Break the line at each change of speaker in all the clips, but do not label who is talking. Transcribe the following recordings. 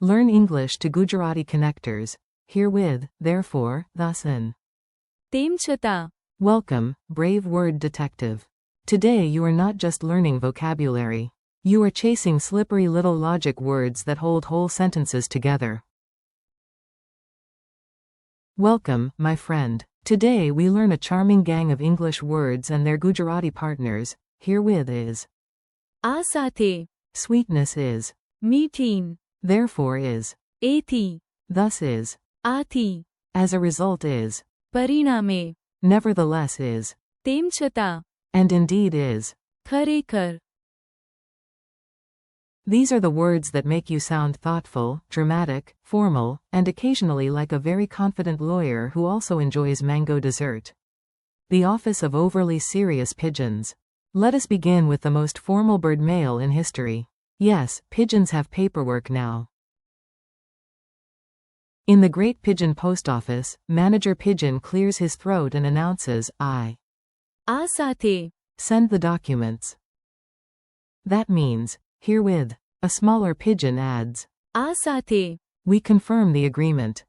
Learn English to Gujarati connectors. Herewith, therefore, thus and.
તેમ છતાં.
Welcome, brave word detective. Today you are not just learning vocabulary. You are chasing slippery little logic words that hold whole sentences together. Welcome, my friend. Today we learn a charming gang of English words and their Gujarati partners. Herewith is.
આ સાથે.
Sweetness is.
મીઠીન.
Therefore is.
એથી.
Thus is.
આથી.
As a result is.
પરિણામે.
Nevertheless is.
તેમ છતાં.
And indeed is.
ખરેખર.
These are the words that make you sound thoughtful, dramatic, formal, and occasionally like a very confident lawyer who also enjoys mango dessert. The office of overly serious pigeons. Let us begin with the most formal bird mail in history. Yes, pigeons have paperwork now. In the Great Pigeon Post Office, Manager Pigeon clears his throat and announces, I.
આ સાથે.
Send the documents. That means, herewith. A smaller pigeon adds.
આ સાથે.
We confirm the agreement.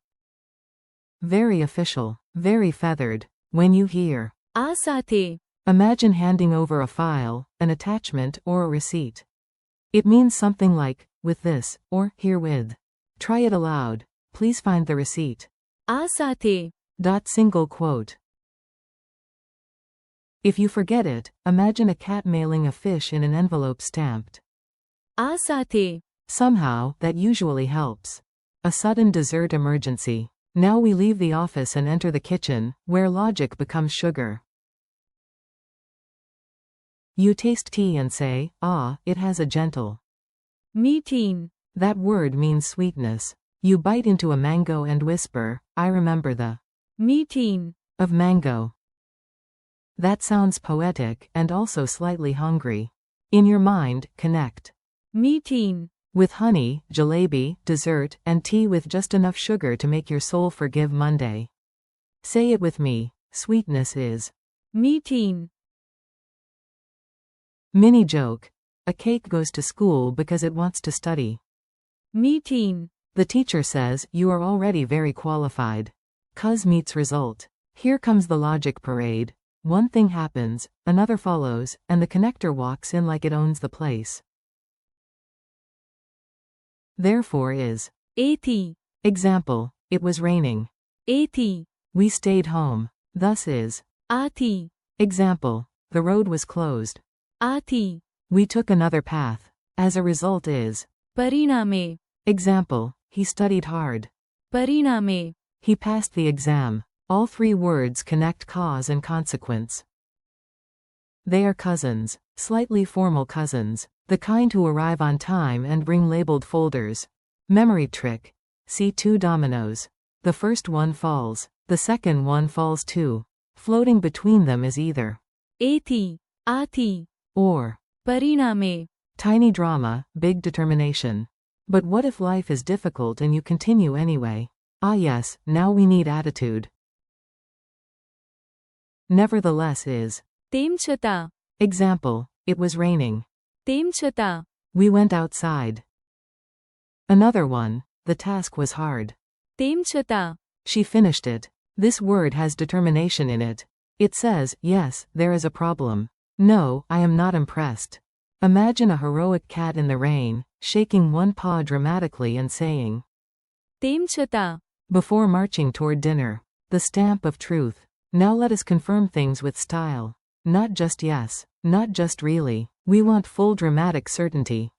Very official, very feathered. When you hear.
આ સાથે.
Imagine handing over a file, an attachment, or a receipt. It means something like, with this, or herewith. Try it aloud. Please find the receipt.
આ સાથે.
Single quote. If you forget it, imagine a cat mailing a fish in an envelope stamped.
આ સાથે.
Somehow, that usually helps. A sudden dessert emergency. Now we leave the office and enter the kitchen, where logic becomes sugar. You taste tea and say, ah, it has a gentle.
મીઠીન.
That word means sweetness. You bite into a mango and whisper, I remember the.
મીઠીન.
Of mango. That sounds poetic and also slightly hungry. In your mind, connect.
મીઠીન.
With honey, jalebi, dessert, and tea with just enough sugar to make your soul forgive Monday. Say it with me, sweetness is.
મીઠીન.
Mini joke. A cake goes to school because it wants to study.
મીઠીન.
The teacher says, you are already very qualified. Cause meets result. Here comes the logic parade. One thing happens, another follows, and the connector walks in like it owns the place. Therefore is.
એથી.
Example, it was raining.
એથી.
We stayed home. Thus is.
આથી.
Example, the road was closed.
આથી.
We took another path. As a result is.
પરિણામે.
Example, he studied hard.
પરિણામે.
He passed the exam. All three words connect cause and consequence. They are cousins, slightly formal cousins, the kind who arrive on time and bring labeled folders. Memory trick. See two dominoes. The first one falls, the second one falls too. Floating between them is either.
એથી. આથી.
Or.
પરિણામે.
Tiny drama, big determination. But what if life is difficult and you continue anyway? Ah yes, now we need attitude. Nevertheless is.
તેમ છતાં.
Example, it was raining.
તેમ છતાં.
We went outside. Another one, the task was hard.
તેમ છતાં.
She finished it. This word has determination in it. It says, yes, there is a problem. No, I am not impressed. Imagine a heroic cat in the rain, shaking one paw dramatically and saying.
તેમ છતાં.
Before marching toward dinner. The stamp of truth. Now let us confirm things with style. Not just yes, not just really. We want full dramatic certainty.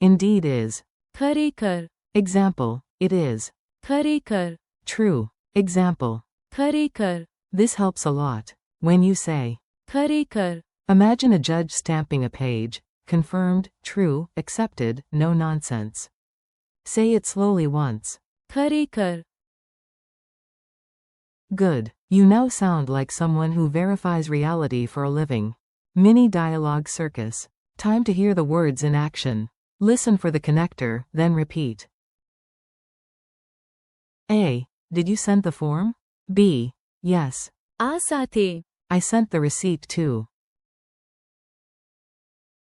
Indeed is.
ખરેખર.
Example, it is.
ખરેખર.
True. Example.
ખરેખર.
This helps a lot. When you say.
ખરેખર.
Imagine a judge stamping a page. Confirmed, true, accepted, no nonsense. Say it slowly once.
ખરેખર.
Good. You now sound like someone who verifies reality for a living. Mini dialogue circus. Time to hear the words in action. Listen for the connector, then repeat. A. Did you send the form? B. Yes.
આ સાથે.
I sent the receipt too.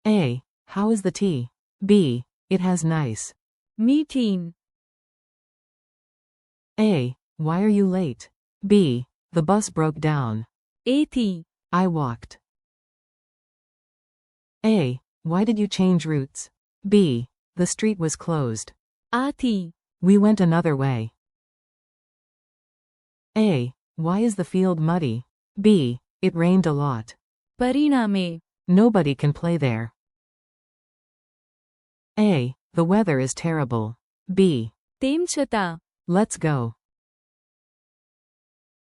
A. How is the tea? B. It has nice.
मीठीन.
A. Why are you late? B. The bus broke down.
एथी.
I walked. A. Why did you change routes? B. The street was closed.
आथी.
We went another way. A. Why is the field muddy? B. It rained a lot.
परिणामे.
Nobody can play there. A. The weather is terrible. B.
તેમ છતાં.
Let's go.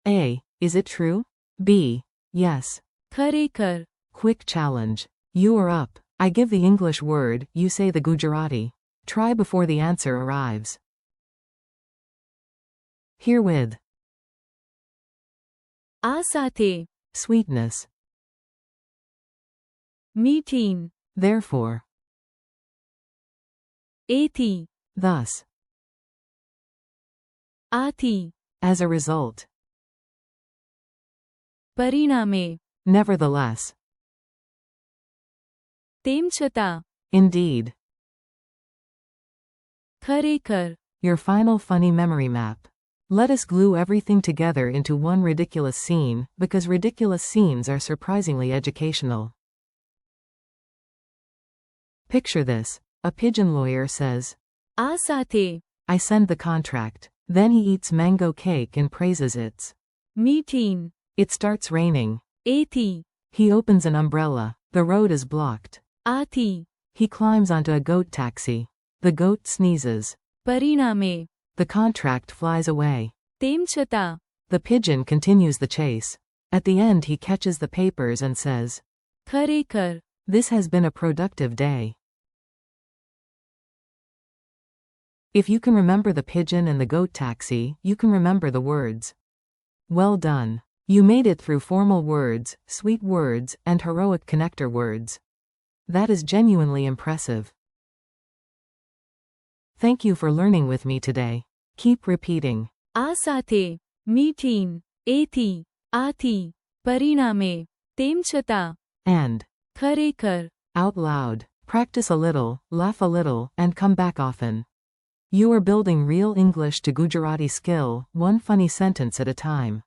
A. Is it true? B. Yes.
ખરેખર.
Quick challenge. You are up. I give the English word, you say the Gujarati. Try before the answer arrives. Herewith.
આ સાથે.
Sweetness.
મીઠીન.
Therefore.
એથી.
Thus.
આથી.
As a result.
પરિણામે.
Nevertheless.
તેમ છતાં.
Indeed.
ખરેખર.
Your final funny memory map. Let us glue everything together into one ridiculous scene, because ridiculous scenes are surprisingly educational. Picture this. A pigeon lawyer says,
આ સાથે.
I send the contract. Then he eats mango cake and praises its.
મીઠીન.
It starts raining.
એથી.
He opens an umbrella. The road is blocked.
આથી.
He climbs onto a goat taxi. The goat sneezes.
પરિણામે.
The contract flies away.
તેમ છતાં.
The pigeon continues the chase. At the end he catches the papers and says,
ખરેખર.
This has been a productive day. If you can remember the pigeon and the goat taxi, you can remember the words. Well done. You made it through formal words, sweet words, and heroic connector words. That is genuinely impressive. Thank you for learning with me today. Keep repeating.
આ સાથે. મીઠીન. એથી. આથી. પરિણામે. તેમ છતાં.
And.
ખરેખર.
Out loud. Practice a little, laugh a little, and come back often. You are building real English to Gujarati skill, one funny sentence at a time.